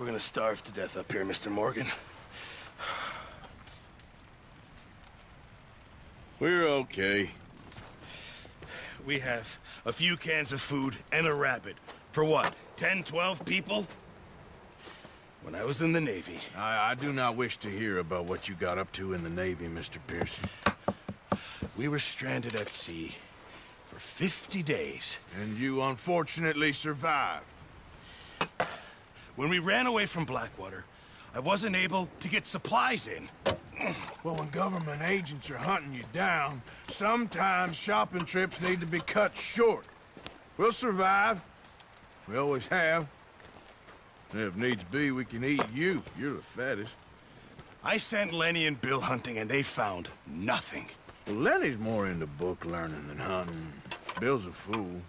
We're gonna starve to death up here, Mr. Morgan. We're okay. We have a few cans of food and a rabbit. For what, 10, 12 people? When I was in the Navy... I do not wish to hear about what you got up to in the Navy, Mr. Pearson. We were stranded at sea for 50 days. And you unfortunately survived. When we ran away from Blackwater, I wasn't able to get supplies in. Well, when government agents are hunting you down, sometimes shopping trips need to be cut short. We'll survive. We always have. If needs be, we can eat you. You're the fattest. I sent Lenny and Bill hunting, and they found nothing. Well, Lenny's more into book learning than hunting. Bill's a fool.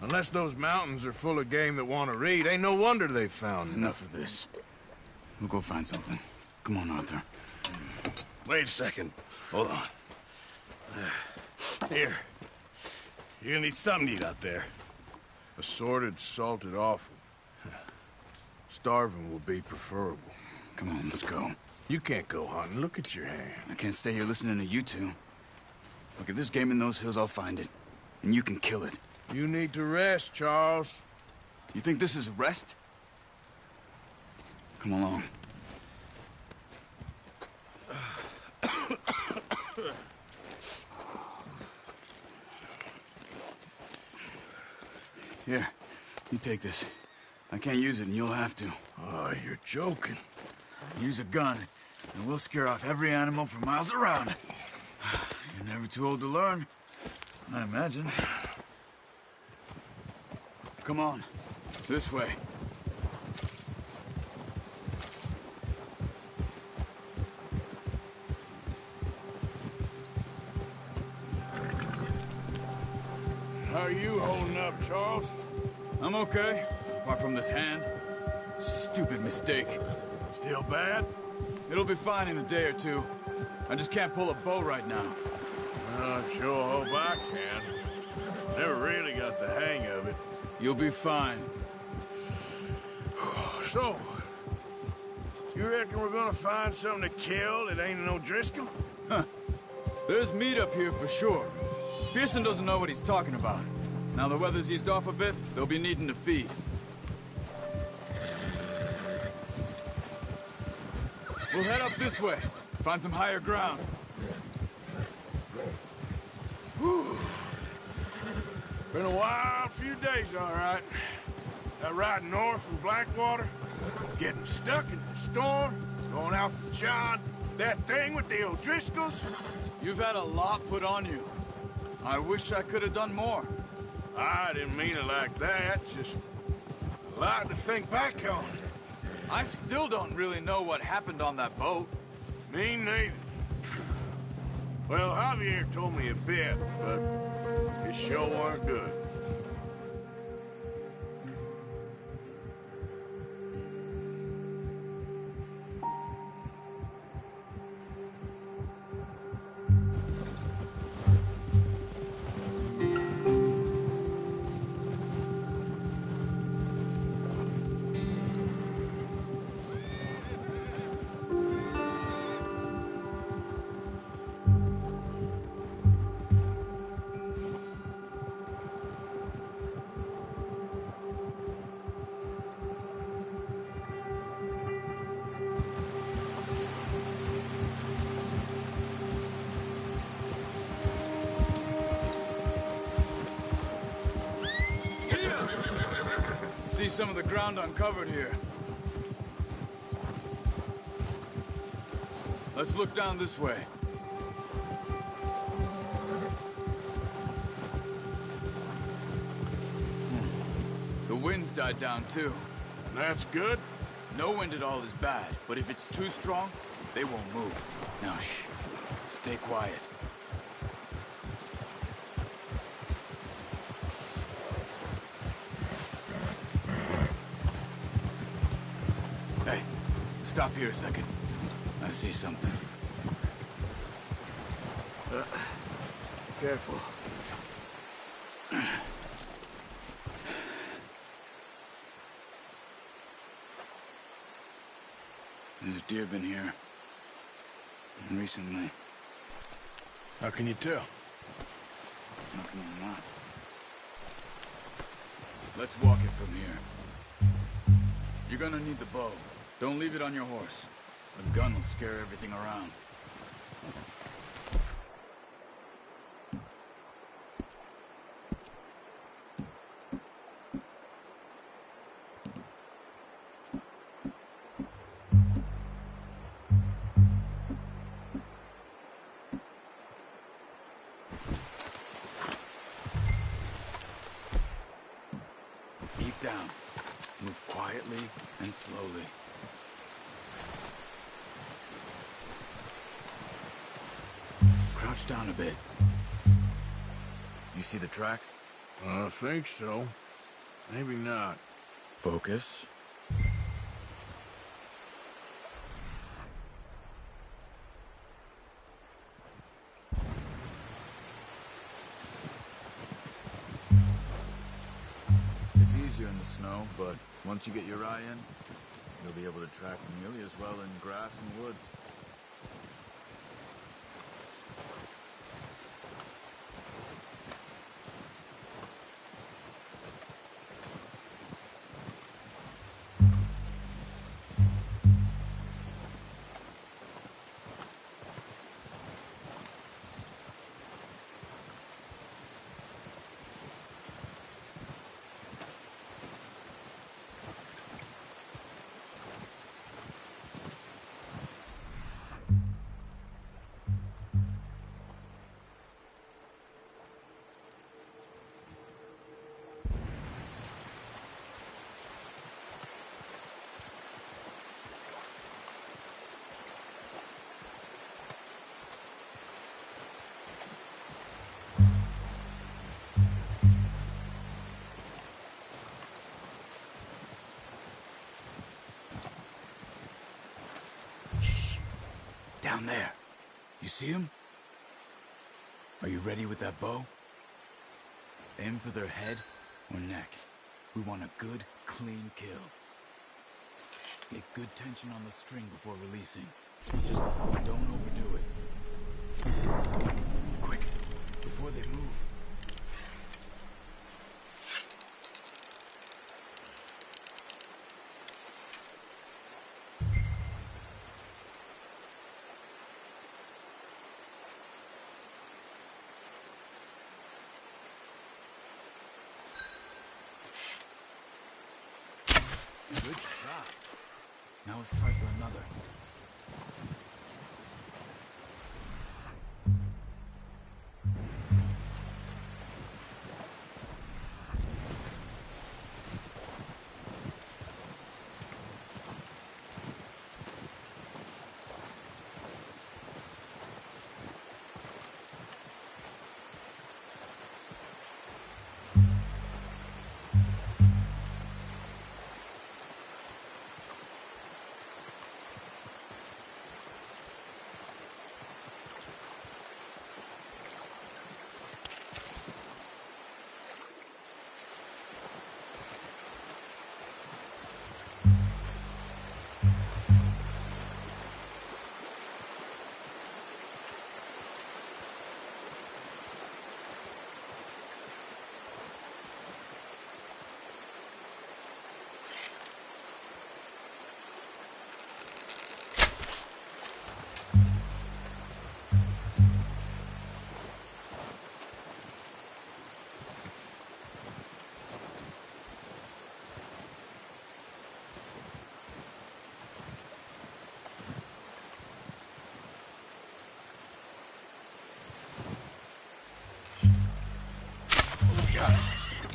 Unless those mountains are full of game that want to read, ain't no wonder they found Enough of this. We'll go find something. Come on, Arthur. Wait a second. Hold on. Here. You're gonna need something to eat out there. Assorted, salted offal. Starving will be preferable. Come on, let's go. You can't go hunting. Look at your hand. I can't stay here listening to you two. Look, if there's game in those hills, I'll find it. And you can kill it. You need to rest, Charles. You think this is rest? Come along. Here, you take this. I can't use it, and you'll have to. Oh, you're joking. Use a gun, and we'll scare off every animal for miles around. You're never too old to learn, I imagine. Come on, this way. How are you holding up, Charles? I'm okay, apart from this hand. Stupid mistake. Still bad? It'll be fine in a day or two. I just can't pull a bow right now. I sure hope I can. Never really got the hang of it. You'll be fine. So, you reckon we're gonna find something to kill that ain't no Driscoll? Huh. There's meat up here for sure. Pearson doesn't know what he's talking about. Now the weather's eased off a bit, they'll be needing to feed. We'll head up this way. Find some higher ground. Whew. Been a wild few days, all right. That ride north from Blackwater, getting stuck in the storm, going out for John, that thing with the O'Driscolls. You've had a lot put on you. I wish I could have done more. I didn't mean it like that, just a lot to think back on. I still don't really know what happened on that boat. Me neither. Well, Javier told me a bit, but it sure weren't good. See some of the ground uncovered here. Let's look down this way. The wind's died down too. That's good. No wind at all is bad, but if it's too strong, they won't move. Now shh. Stay quiet. Hey, stop here a second. I see something. Careful. deer been here? Recently. How can you tell? How can you not? Let's walk it from here. You're gonna need the bow. Don't leave it on your horse. A gun will scare everything around. Keep down. Move quietly and slowly. Crouch down a bit. You see the tracks? I think so. Maybe not. Focus. It's easier in the snow, but once you get your eye in, you'll be able to track nearly as well in grass and woods. Down there. You see him? Are you ready with that bow? Aim for their head or neck. We want a good, clean kill. Get good tension on the string before releasing. Just don't overdo it. Quick, before they move. Good shot. Now let's try for another.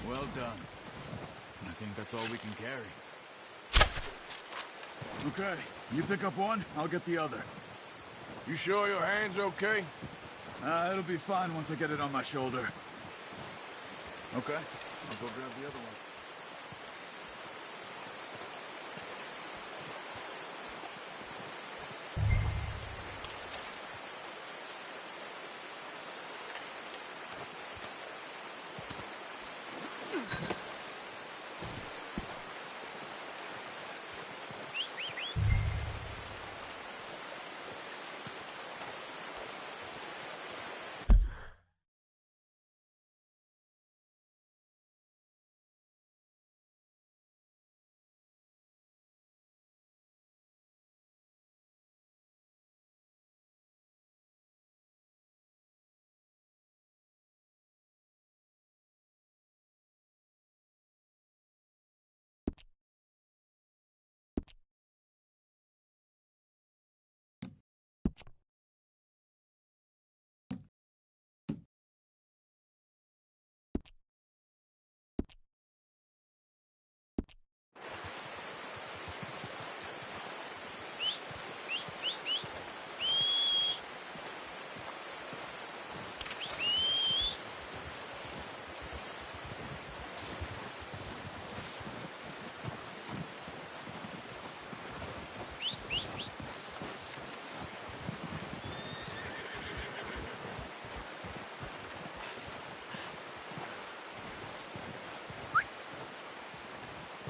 Well done. I think that's all we can carry. Okay, you pick up one, I'll get the other. You sure your hand's okay? It'll be fine once I get it on my shoulder. Okay, I'll go grab the other one.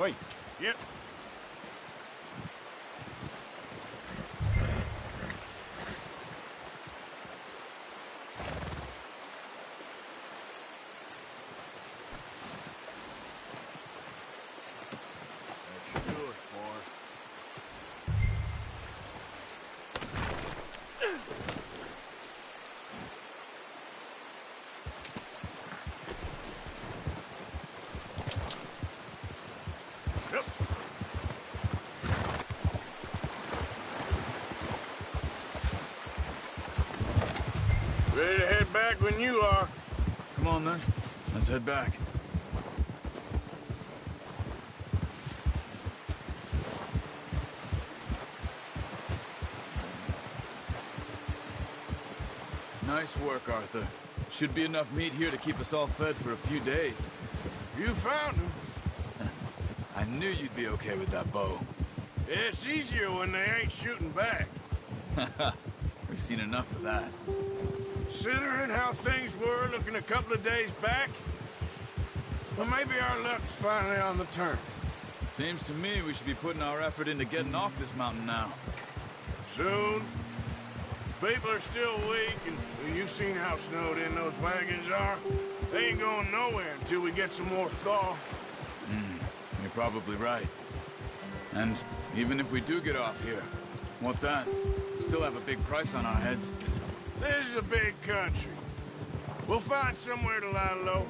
Wait. Yep. That's yours, boy. Yep. Ready to head back when you are. Come on, then. Let's head back. Nice work, Arthur. Should be enough meat here to keep us all fed for a few days. You found him. I knew you'd be okay with that bow. It's easier when they ain't shooting back. We've seen enough of that. Considering how things were looking a couple of days back, well, maybe our luck's finally on the turn. Seems to me we should be putting our effort into getting off this mountain now. Soon. People are still weak, and well, you've seen how snowed in those wagons are. They ain't going nowhere until we get some more thaw. You're probably right. And even if we do get off here, what then? Still have a big price on our heads. This is a big country. We'll find somewhere to lie low.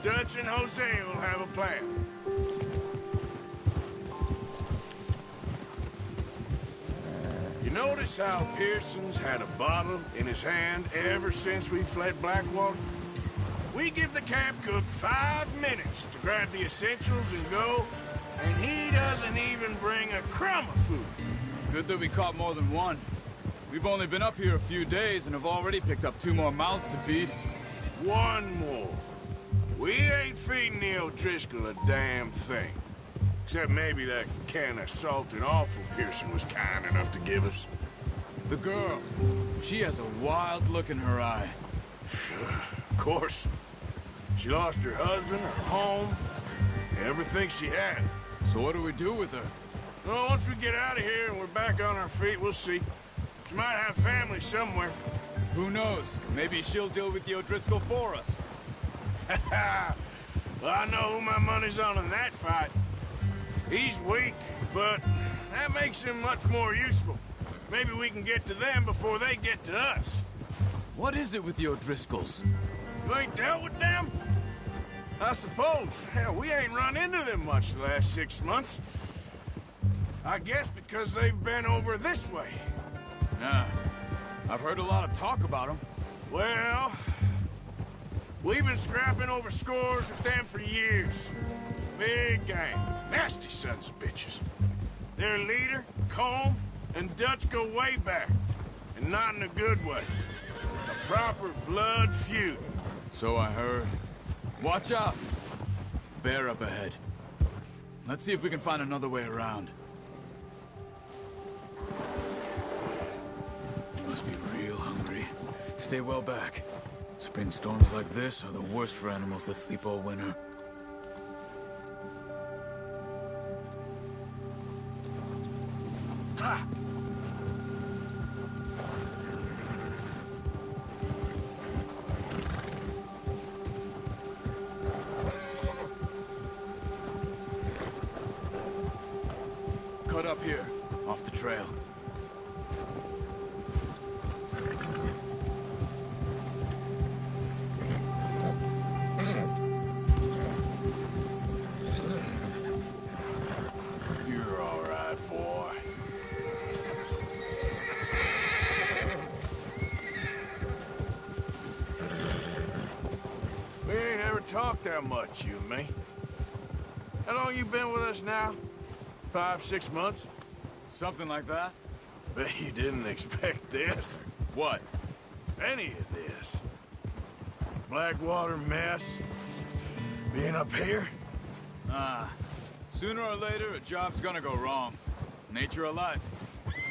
Dutch and Jose will have a plan. You notice how Pearson's had a bottle in his hand ever since we fled Blackwater? We give the camp cook 5 minutes to grab the essentials and go, and he doesn't even bring a crumb of food. Good that we caught more than one. We've only been up here a few days and have already picked up 2 more mouths to feed. One more. We ain't feeding the O'Driscoll a damn thing. Except maybe that can of salt and offal Pearson was kind enough to give us. The girl. She has a wild look in her eye. Of course. She lost her husband, her home, everything she had. So what do we do with her? Well, once we get out of here and we're back on our feet, we'll see. She might have family somewhere. Who knows? Maybe she'll deal with the O'Driscoll for us. Well, I know who my money's on in that fight. He's weak, but that makes him much more useful. Maybe we can get to them before they get to us. What is it with the O'Driscolls? You ain't dealt with them? I suppose. Hell, we ain't run into them much the last 6 months. I guess because they've been over this way. Yeah. I've heard a lot of talk about them. Well, we've been scrapping over scores with them for years. Big gang. Nasty sons of bitches. Their leader, Colm, and Dutch go way back. And not in a good way. A proper blood feud. So I heard. Watch out! Bear up ahead. Let's see if we can find another way around. Must be real hungry. Stay well back. Spring storms like this are the worst for animals that sleep all winter. Ha! Cut up here, off the trail. You're all right, boy. We ain't ever talked that much, you and me. How long you been with us now? 5, 6 months? Something like that? Bet you didn't expect this. What? Any of this. Blackwater mess. Being up here. Sooner or later, a job's gonna go wrong. Nature of life.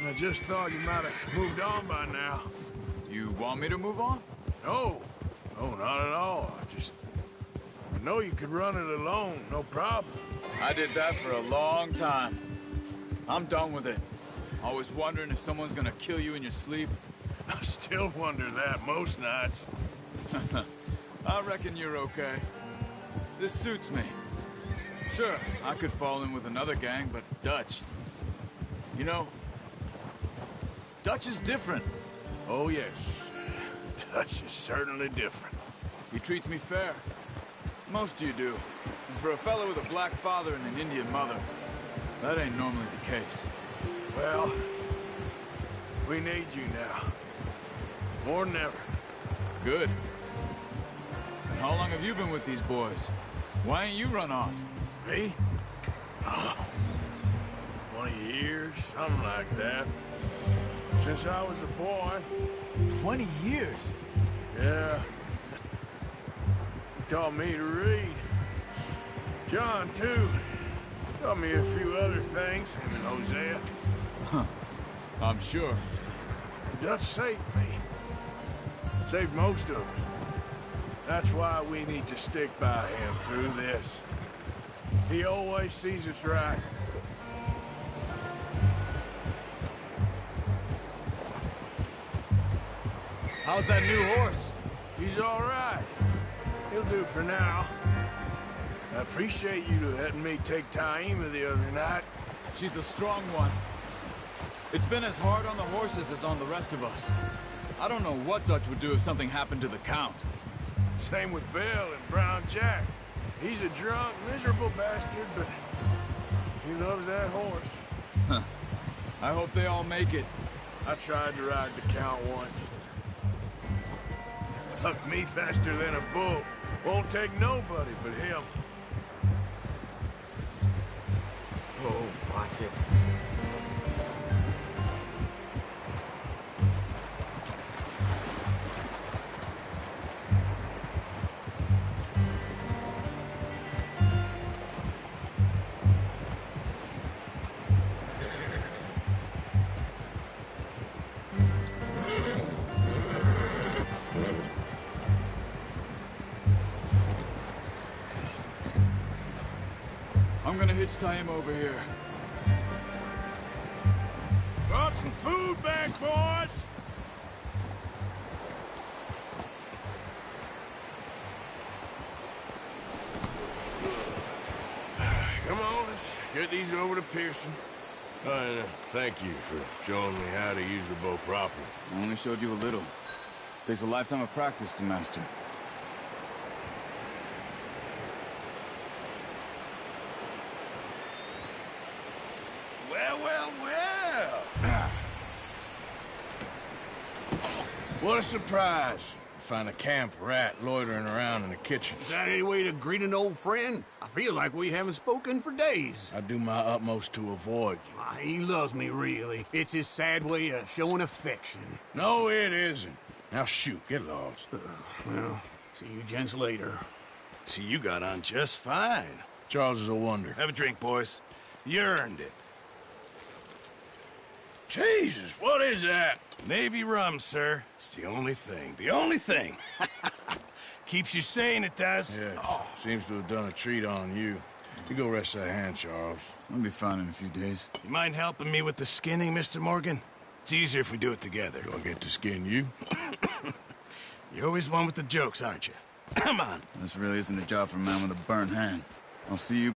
I just thought you might have moved on by now. You want me to move on? No. No, not at all. I know you could run it alone, no problem. I did that for a long time. I'm done with it. Always wondering if someone's gonna kill you in your sleep. I still wonder that most nights. I reckon you're okay. This suits me. Sure, I could fall in with another gang, but Dutch... You know, Dutch is different. Oh, yes. Dutch is certainly different. He treats me fair. Most of you do. And for a fellow with a black father and an Indian mother, that ain't normally the case. Well, we need you now. More than ever. Good. And how long have you been with these boys? Why ain't you run off? Me? Oh, 20 years, something like that. Since I was a boy. 20 years? Yeah. He taught me to read. John, too. Taught me a few other things, him and Hosea. Huh. I'm sure. Dutch saved me. Saved most of us. That's why we need to stick by him through this. He always sees us right. How's that new horse? He's all right. He'll do for now. I appreciate you letting me take Taima the other night. She's a strong one. It's been as hard on the horses as on the rest of us. I don't know what Dutch would do if something happened to the Count. Same with Bill and Brown Jack. He's a drunk, miserable bastard, but he loves that horse. Huh. I hope they all make it. I tried to ride the Count once. Hucked me faster than a bull. Won't take nobody but him. Oh, watch it. I'm gonna hitch Taima over here. Brought some food back, boys! Come on, let's get these over to Pearson. And thank you for showing me how to use the bow properly. I only showed you a little. Takes a lifetime of practice to master. Well, well, well! What a surprise. Find a camp rat loitering around in the kitchen. Is that any way to greet an old friend? I feel like we haven't spoken for days. I do my utmost to avoid you. He loves me, really. It's his sad way of showing affection. No, it isn't. Now shoot, get lost. Well, see you gents later. See, you got on just fine. Charles is a wonder. Have a drink, boys. You earned it. Jesus, what is that? Navy rum, sir. It's the only thing. The only thing. Keeps you sane, it does. Yes, seems to have done a treat on you. You go rest that hand, Charles. I'll be fine in a few days. You mind helping me with the skinning, Mr. Morgan? It's easier if we do it together. Do I get to skin you? You're always one with the jokes, aren't you? Come on. This really isn't a job for a man with a burnt hand. I'll see you